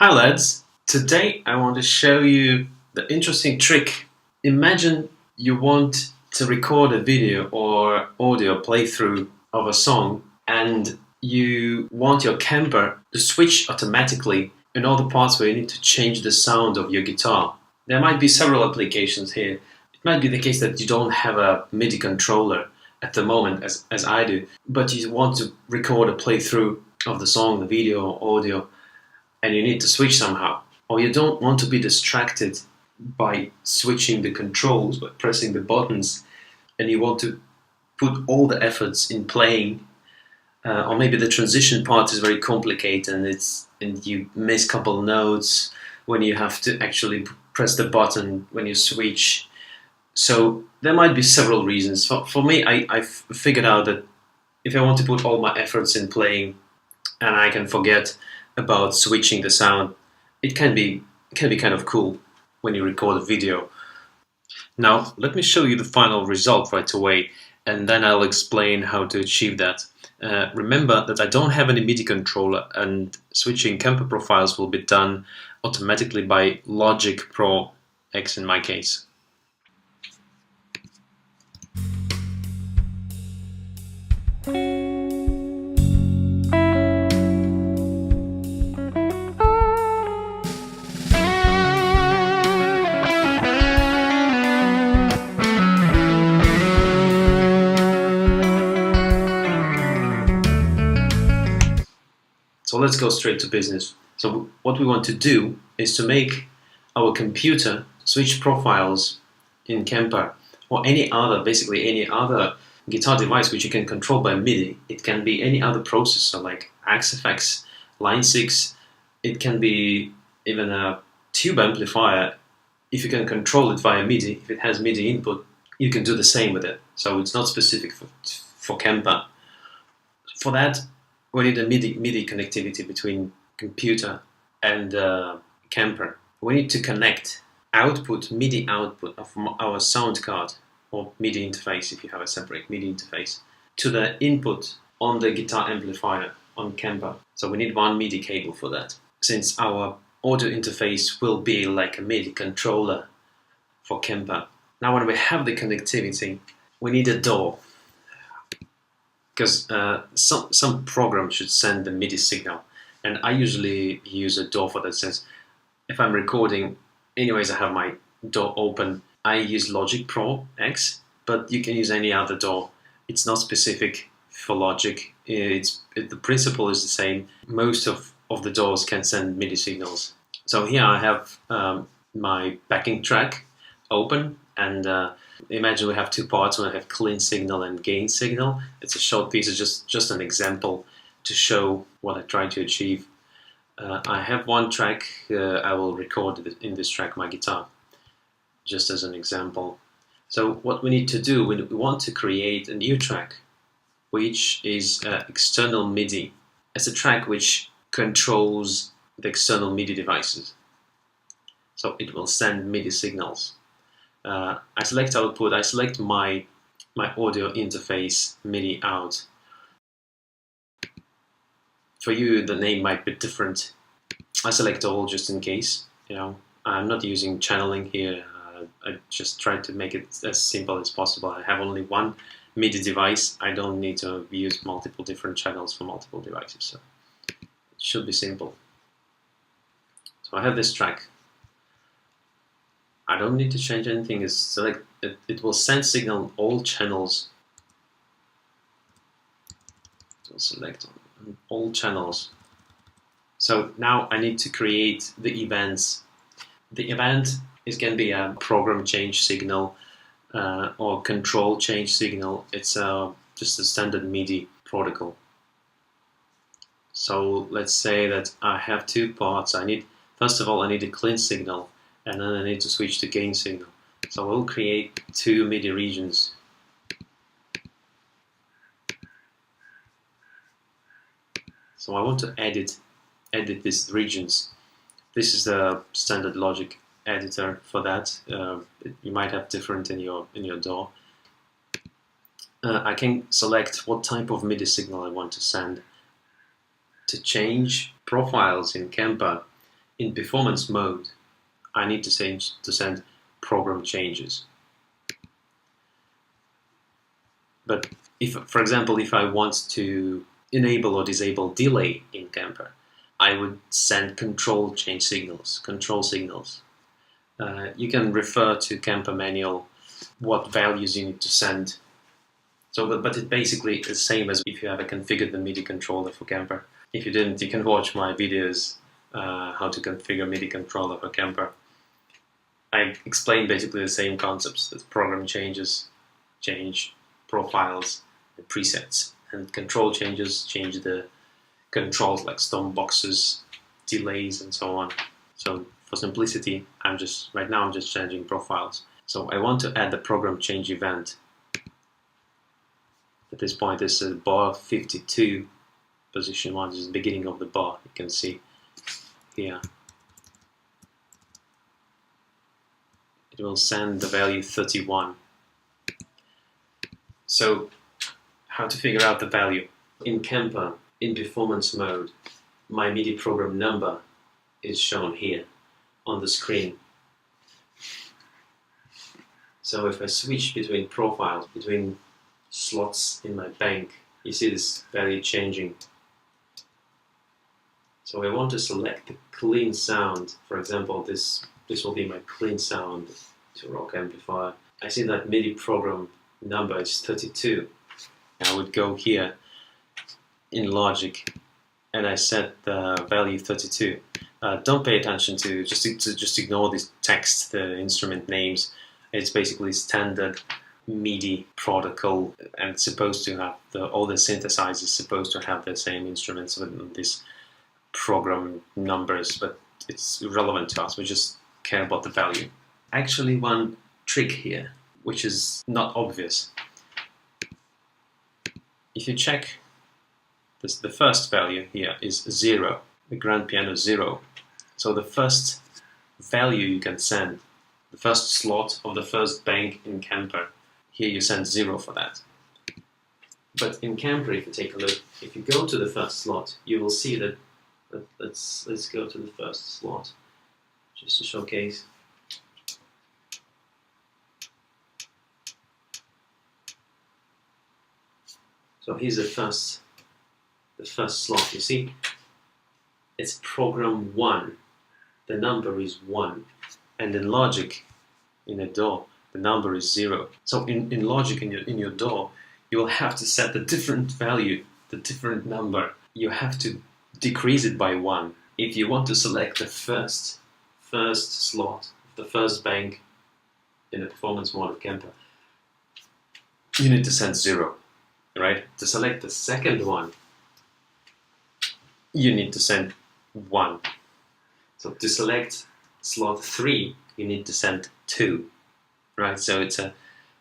Hi lads, today I want to show you the interesting trick. Imagine you want to record a video or audio playthrough of a song and you want your Kemper to switch automatically in all the parts where you need to change the sound of your guitar. There might be several applications here. It might be the case that you don't have a MIDI controller at the moment as I do, but you want to record a playthrough of the song, the video or audio, and you need to switch somehow, or you don't want to be distracted by switching the controls, by pressing the buttons, and you want to put all the efforts in playing, or maybe the transition part is very complicated and you miss a couple notes when you have to actually press the button when you switch. So there might be several reasons. For me, I've figured out that if I want to put all my efforts in playing and I can forget about switching the sound, it can be kind of cool when you record a video. Now let me show you the final result right away, and then I'll explain how to achieve that. Remember that I don't have any MIDI controller, and switching Kemper profiles will be done automatically by Logic Pro X in my case. So let's go straight to business. So what we want to do is to make our computer switch profiles in Kemper or basically any other guitar device which you can control by MIDI. It can be any other processor like XFX, Line 6. It can be even a tube amplifier. If you can control it via MIDI, if it has MIDI input, you can do the same with it. So it's not specific for Kemper. For that, we need a MIDI connectivity between computer and Kemper. We need to connect MIDI output of our sound card or MIDI interface, if you have a separate MIDI interface, to the input on the guitar amplifier on Kemper. So we need one MIDI cable for that. Since our audio interface will be like a MIDI controller for Kemper. Now when we have the connectivity, we need a DAW. Because some program should send the MIDI signal, and I usually use a DAW for that. Since if I'm recording, anyways, I have my DAW open. I use Logic Pro X, but you can use any other DAW. It's not specific for Logic. The principle is the same. Most of the DAWs can send MIDI signals. So here I have my backing track open, and imagine we have two parts. We have clean signal and gain signal. It's a short piece. It's just an example to show what I try to achieve. I have one track. I will record in this track my guitar, just as an example. So what we need to do, we want to create a new track, which is external MIDI. It's a track which controls the external MIDI devices. So it will send MIDI signals. I select output, I select my audio interface MIDI out. For you, the name might be different. I select all just in case. I'm not using channeling here. I just try to make it as simple as possible. I have only one MIDI device. I don't need to use multiple different channels for multiple devices. So it should be simple. So I have this track. I don't need to change anything. It will send signal on all channels. So select on all channels. So now I need to create the events. The event is going to be a program change signal or control change signal. It's just a standard MIDI protocol. So let's say that I have two parts. First of all, I need a clean signal, and then I need to switch to gain signal. So we'll create two MIDI regions. So I want to edit these regions. This is the standard Logic editor for that. You might have different in your DAW. I can select what type of MIDI signal I want to send. To change profiles in Kemper, in performance mode, I need to send program changes. But if, for example, if I want to enable or disable delay in Kemper, I would send control signals. You can refer to Kemper manual what values you need to send. So, but it basically is the same as if you have configured the MIDI controller for Kemper. If you didn't, you can watch my videos how to configure MIDI controller for Kemper. I explain basically the same concepts: that program changes change profiles and presets, and control changes change the controls like stomp boxes, delays, and so on. So for simplicity, right now I'm just changing profiles. So I want to add the program change event. At this point, this is bar 52, position 1. This is the beginning of the bar. You can see here. It will send the value 31. So how to figure out the value? In Kemper, in performance mode, my MIDI program number is shown here on the screen. So if I switch between profiles, between slots in my bank, you see this value changing. So I want to select the clean sound. For example, this will be my clean sound to rock amplifier. I see that MIDI program number is 32. I would go here in Logic and I set the value 32. Don't pay attention to just ignore this text, the instrument names. It's basically standard MIDI protocol, and it's supposed to have all the synthesizers supposed to have the same instruments with these program numbers, but it's irrelevant to us. We just care about the value. Actually, one trick here, which is not obvious. If you check this, the first value here is 0, the grand piano 0. So the first value you can send, the first slot of the first bank in Kemper, here you send 0 for that. But in Kemper, if you take a look, if you go to the first slot, you will see that, let's go to the first slot, just to showcase. So here's the first slot. You see, it's program 1. The number is 1, and in Logic, in a DAW, the number is 0. So in Logic, in your DAW, you will have to set the different value, the different number. You have to decrease it by 1 if you want to select the first slot, the first bank in the performance mode of Kemper. You need to send 0. Right? To select the second one, you need to send 1. So to select slot 3, you need to send 2. Right? So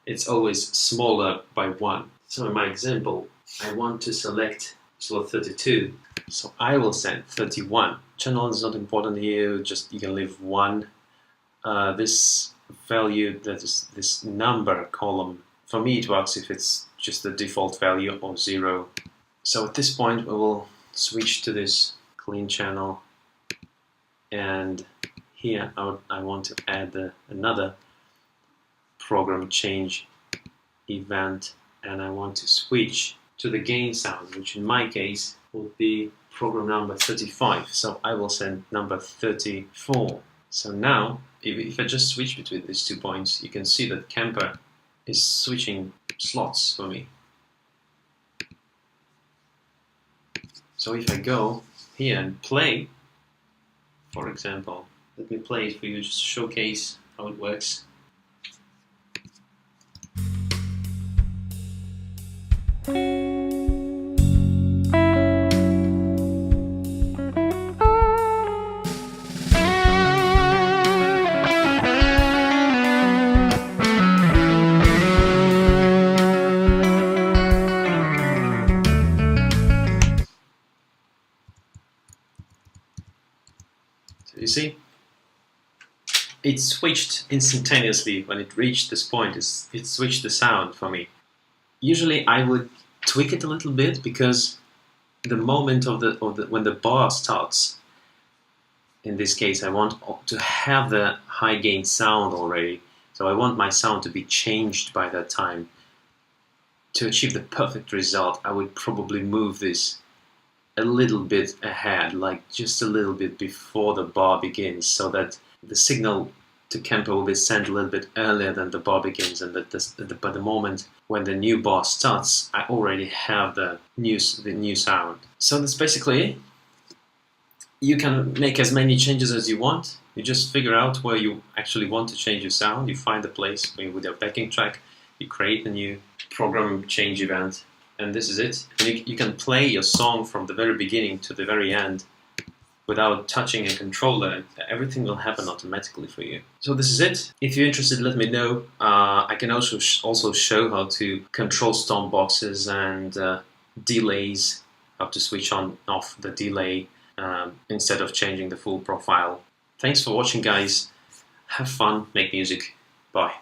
it's always smaller by 1. So in my example, I want to select slot 32, so I will send 31. Channel is not important here, just you can leave 1. This value, that is this number column, for me it works if it's just the default value or 0. So at this point we will switch to this clean channel, and here I want to add another program change event, and I want to switch to the gain sound, which in my case will be program number 35. So I will send number 34. So now if I just switch between these 2 points, you can see that Kemper is switching slots for me. So if I go here and play, for example, let me play it for you just to showcase how it works. You see, it switched instantaneously when it reached this point. It switched the sound for me. Usually I would tweak it a little bit, because the moment of when the bar starts, in this case I want to have the high gain sound already, so I want my sound to be changed by that time. To achieve the perfect result, I would probably move this a little bit ahead, like just a little bit before the bar begins, so that the signal to Kemper will be sent a little bit earlier than the bar begins, and that by the moment when the new bar starts, I already have the new sound. So that's basically it. You can make as many changes as you want. You just figure out where you actually want to change your sound. You find a place with your backing track. You create a new program change event, and this is it. And you can play your song from the very beginning to the very end without touching a controller. Everything will happen automatically for you. So this is it. If you're interested, let me know. I can also show how to control stomp boxes and delays, how to switch on off the delay instead of changing the full profile. Thanks for watching, guys. Have fun, make music. Bye.